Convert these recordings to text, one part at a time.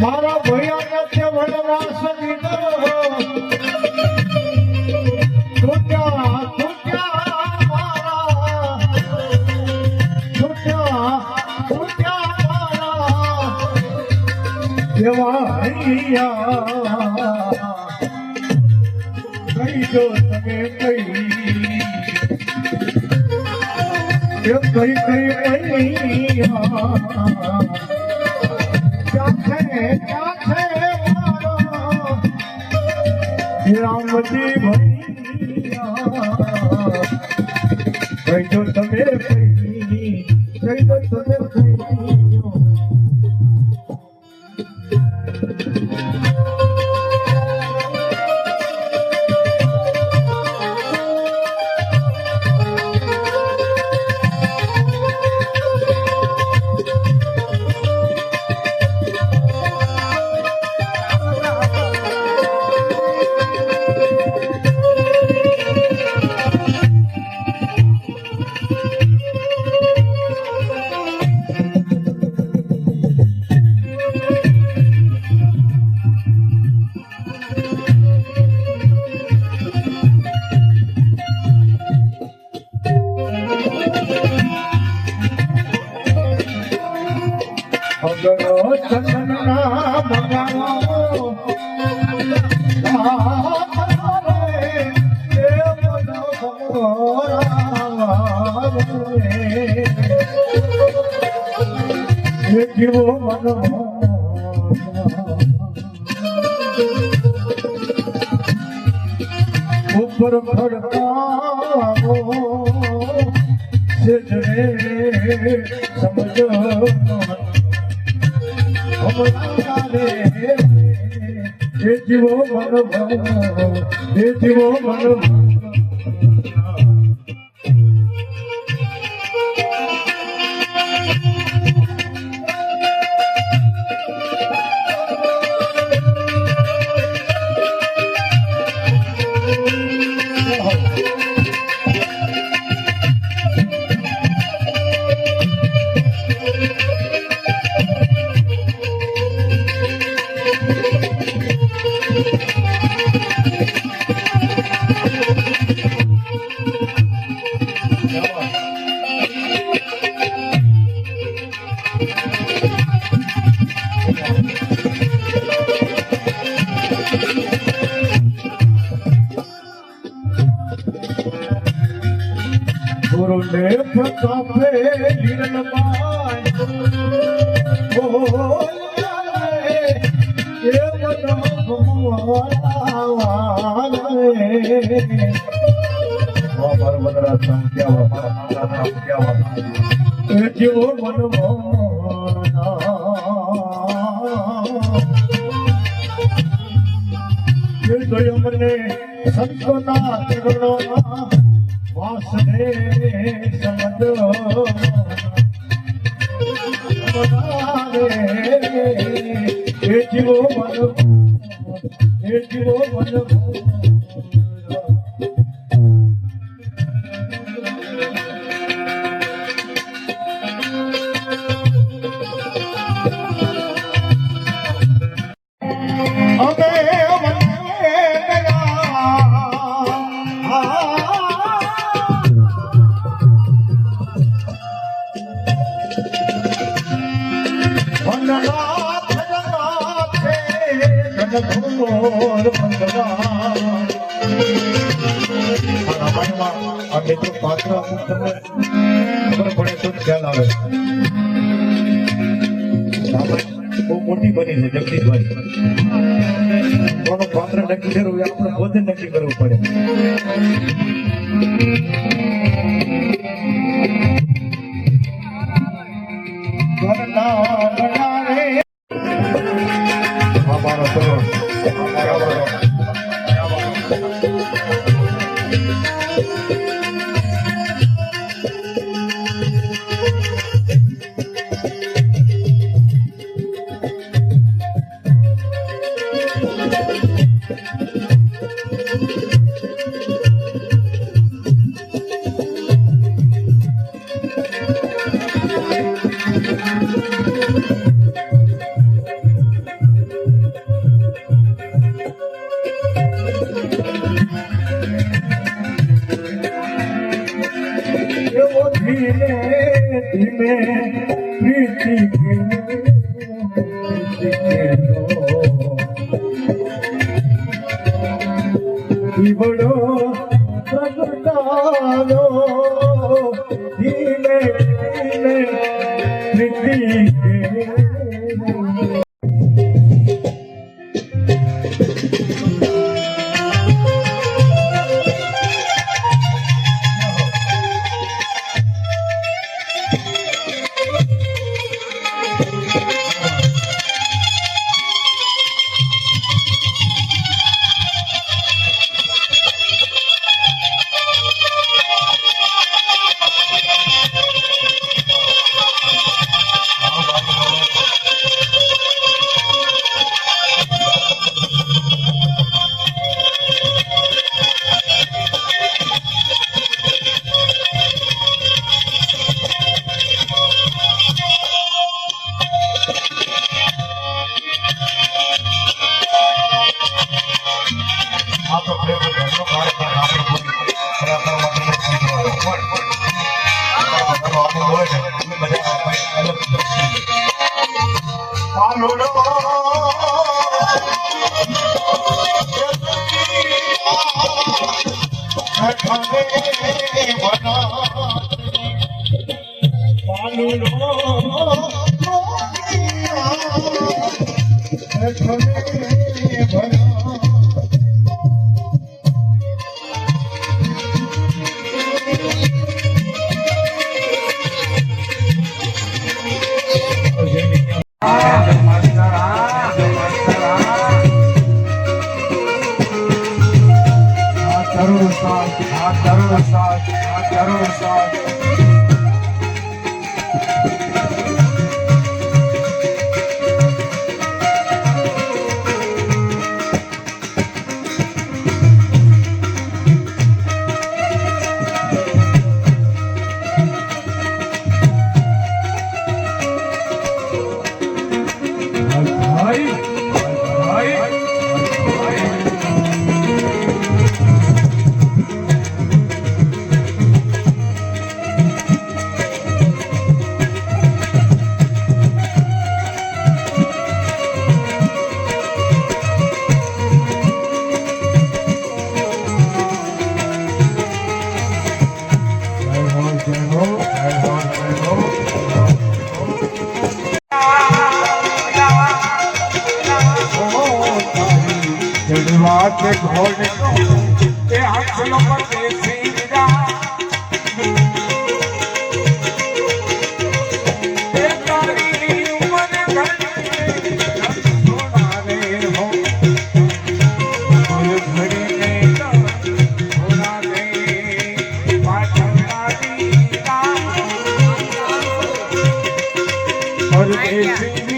મારા ભૈયા ને વનવાસ દીધો છૂટ્યા છૂટ્યા મારા છૂટ્યા છૂટ્યા મારા દેવા હૈયા કઈ જો તમે કઈ કઈ રામજી ભૈયા કઈ તો તમે કઈ તો તમે ચંદના મંગાવો જીવો મનો ઉપર ખડકાવો સમજો જીવો મન ગુરુને પ્રતાપે લીલનમાય બોલાવે એ મનો ભમવાલે મારા મનરા સંખ્યા એ જીવો મનમોના એ જોયો મને સંતોના ચરણોના વાસને સમજો એ જીવો મન પાત્ર તમને ખબર પડે તો ખ્યાલ આવે. બહુ મોટી બની છે જગદીશભાઈ. કોનું પાત્ર નક્કી કરવું એ આપણે પોતે નક્કી કરવું પડે. ઘરના બનાવે અમારો તરુણ ધીમે ધીમે પ્રીતિ દીવડો પ્રગટાલો ધીમે ધીમે પ્રીતિ के घोड़े के हाथों पर देसी विदा ए तारी उम्र घड़ी सोना रे हो और घड़ी में सोना रे पाठना दीदा और देसी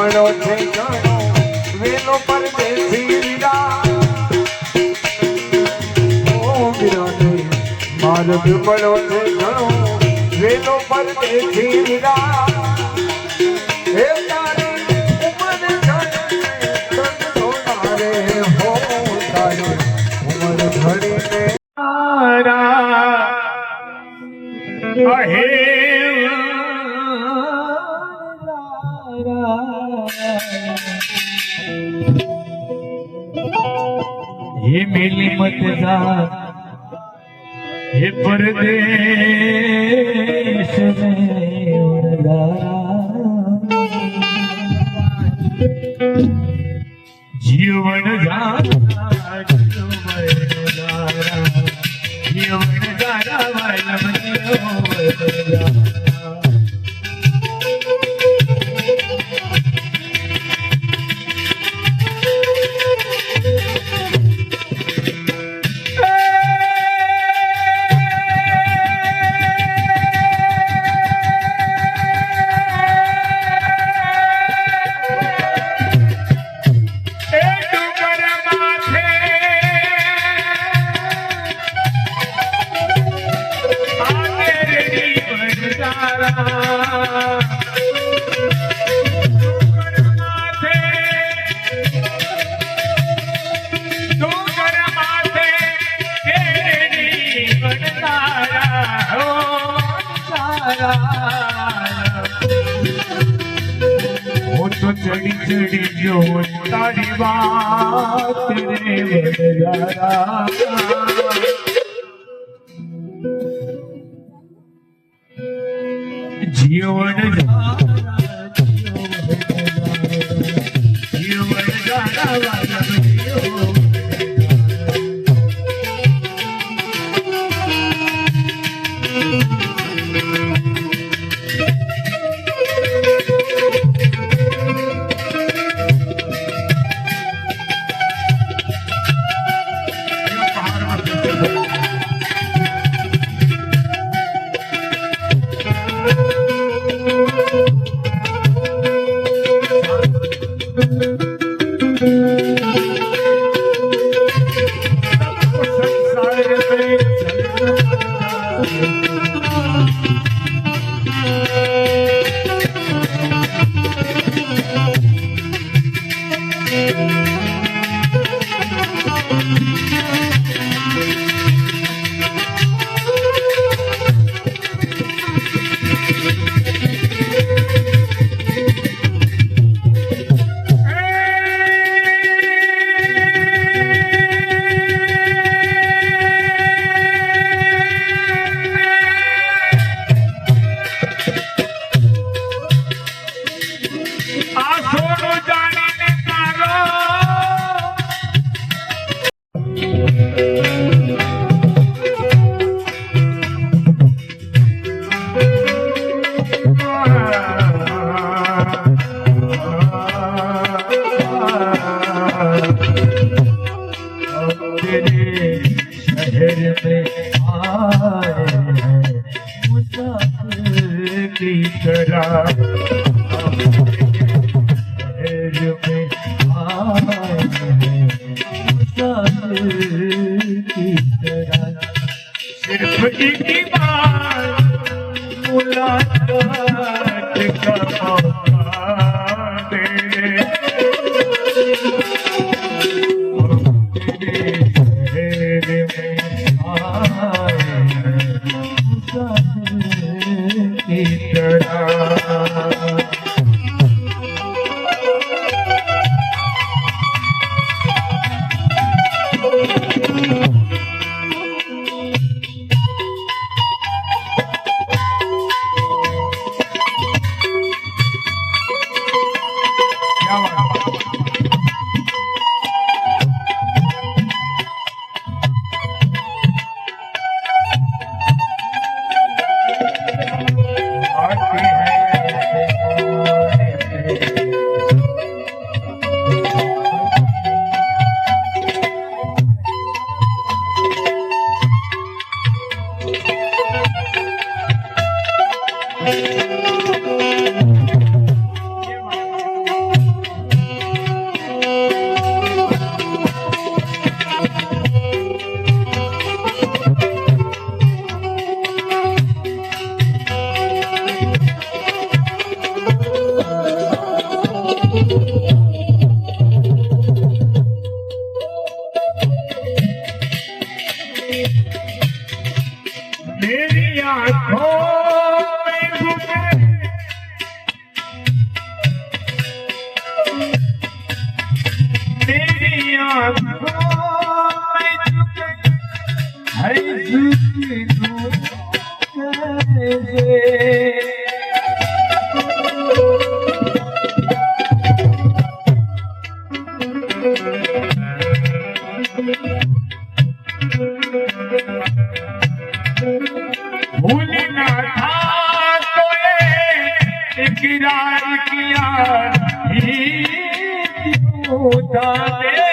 મળો છે ઘણો વેલો પરદેશી વીરા માર્ગ મળો છે ઘણો વેલો પરદેશી વીરા હે તારી ઉમર ઘણી થોડારે હો તારી ઉમર ઘડીને ये मिली मत जा ये परदेश में उड़दा जीवन जा जीवन गारा वाला तो चढ़ी चढ़ी जो तारी बात रे बजारा जीवन जीवन जाना वाला सिर्फ एक बार मुलाकात का मौका दे तेरे में आए मुसाफिर की तरह मेरी आंखों में घुसे मेरी आंखों में झुके है जुगनू कैसे भूलना था तो इकरार किया ही क्यों जाने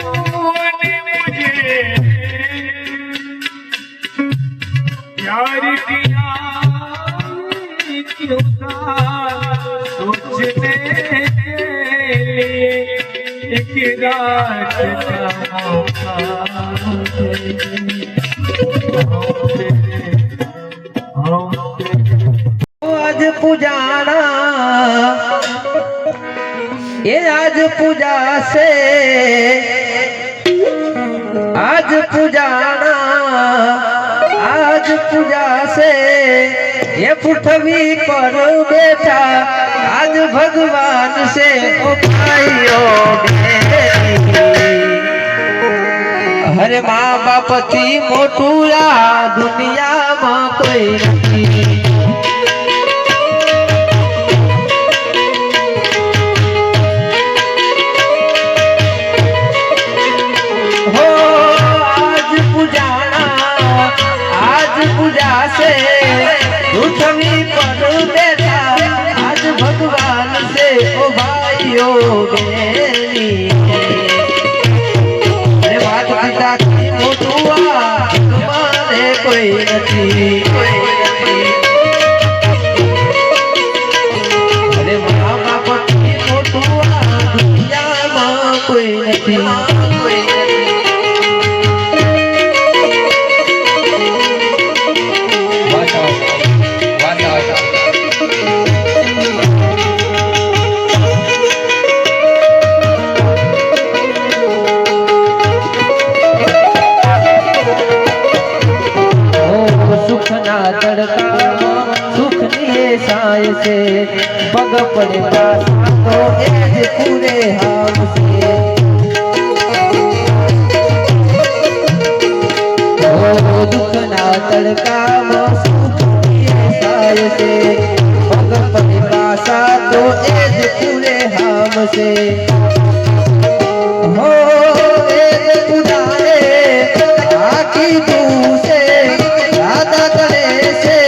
तूने मुझे प्यार किया ही क्यों था सोचने के लिए इकरार का मौका आज पुजाना ये आज पूजा से आज पुजाना आज पूजा से ये पृथ्वी पर बैठा आज भगवान से ओ भाइयों हरे माँ बाप थी मोटू आ दुनिया में कोई नहीं हो आज पुजाना आज पूजा से पृथ्वी पर बैठा आज भगवान से ओ भाइयों बेनी पिता की मोटुआ माने कोई नहीं अरे माँ बाप की मोटुआ दुनिया में कोई नहीं साय से पग पड़े पास तो एज पूरे हाल से ओ दुख ना तड़का सुख साय से पग पड़े पासा तो एज पूरे हाल से हो एज पुजारे आकी तू से राधा करे से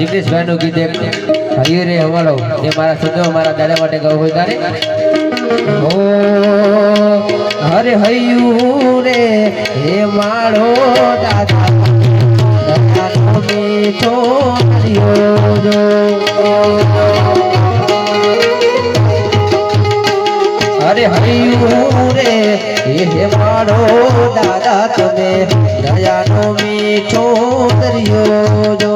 जिग्नेश भाई નું ગીત એક હરિયો રે હવાલો એ મારા સજો મારા દાદા માટે ગાવ હોય તારે ઓ હરે હૈયું રે હે માળો દાદા દાદા મીઠો હરિયો જો હરે હૈયું રે હે માળો દાદા તમે દયાનો મીઠો હરિયો જો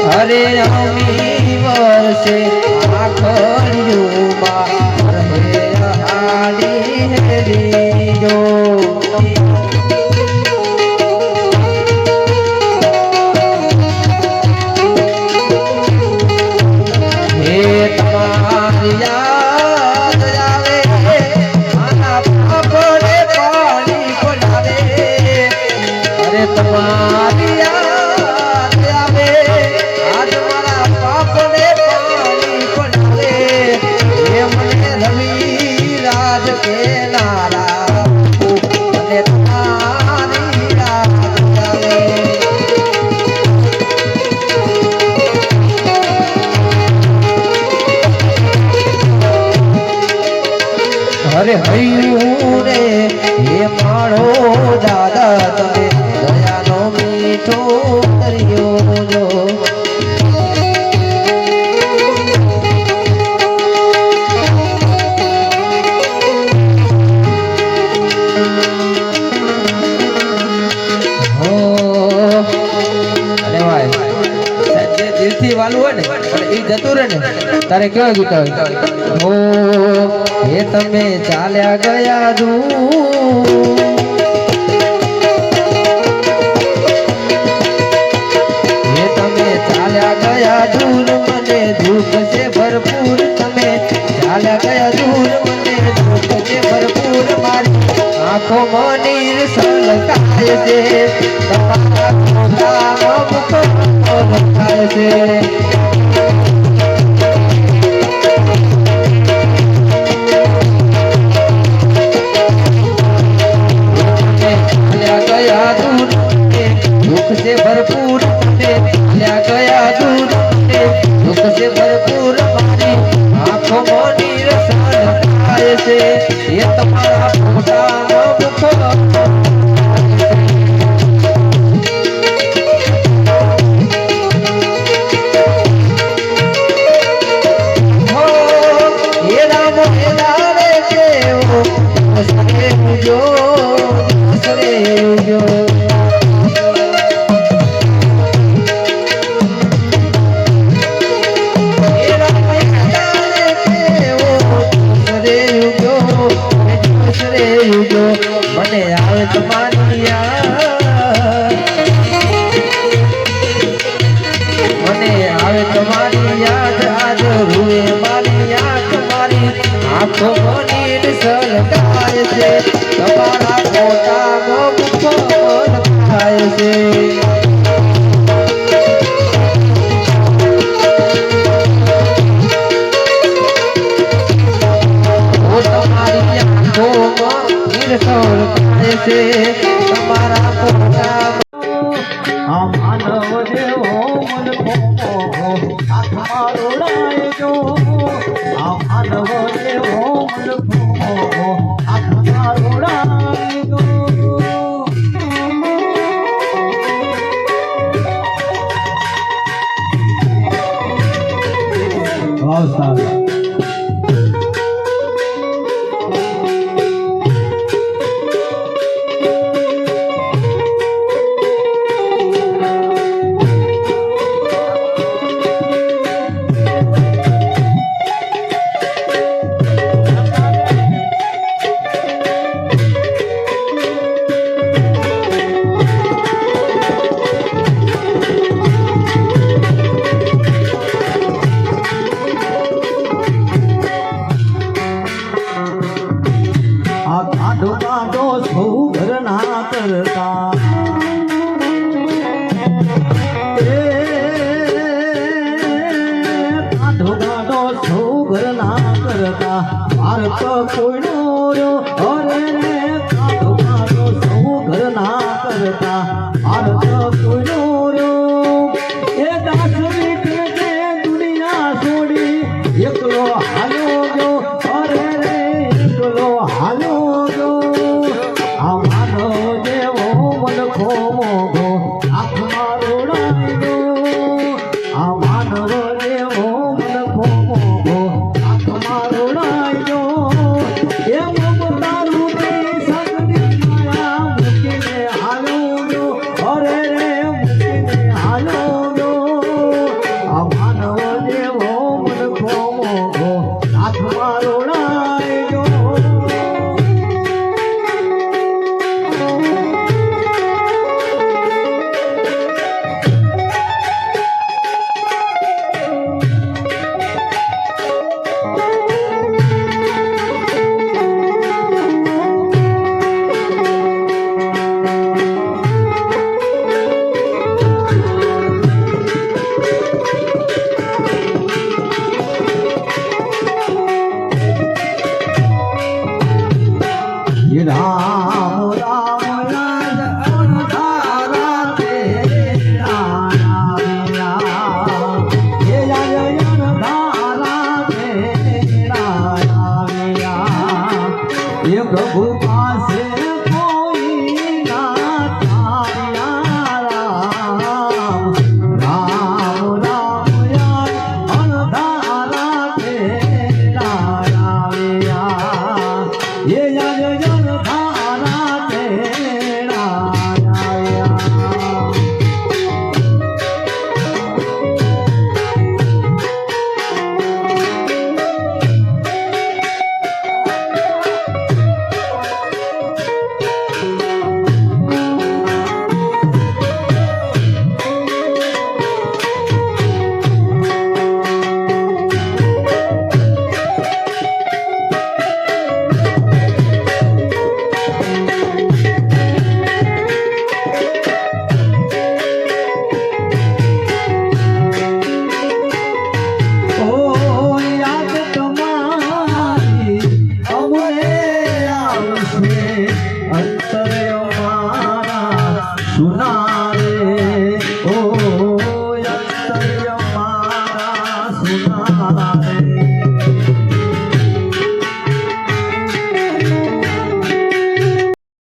हरे अमी वर्षे आखरियों रहे हाली है जो हे અરે હૈયું રે હે મારો દાદા તમે દયાનો મીઠો દરિયો જો વાલું હોય ને એ જતું રહે ને તારે કેવા ગીત હો એ તમે ચાલ્યા ગયા દૂર એ તમે ચાલ્યા ગયા દૂર મને દુઃખ છે ભરપૂર તમે ચાલ્યા ગયા દૂર મને દુઃખ છે ભરપૂર મારી આંખોમાં નીર સલકાય છે તમારા ખોટામાં મુખ લખાય છે दुख से भरपूर गया दूर दुख से भरपूर मारी आंखों में नीर सलकाय से ये तुम्हारा फोटा मुख મને આવે તમારી યાદ મને આવે તમારી યાદ આજ રૂએ મારી આંખ મારી આંખો નીર સલકાય છે તમારા ફોટામાં મુખ લખાય છે से तुम्हारा मानव देवो मन को मारो जो मानव देवो मन को मारो जो માનવ દેવો મન ખોમો પ્રભુ પાસે કોઈ ના તાર્યા રામ રામ રામ યાર અણધારા તેરા આવ્યા એ યાર અણધારા તેરા આવ્યા અંતર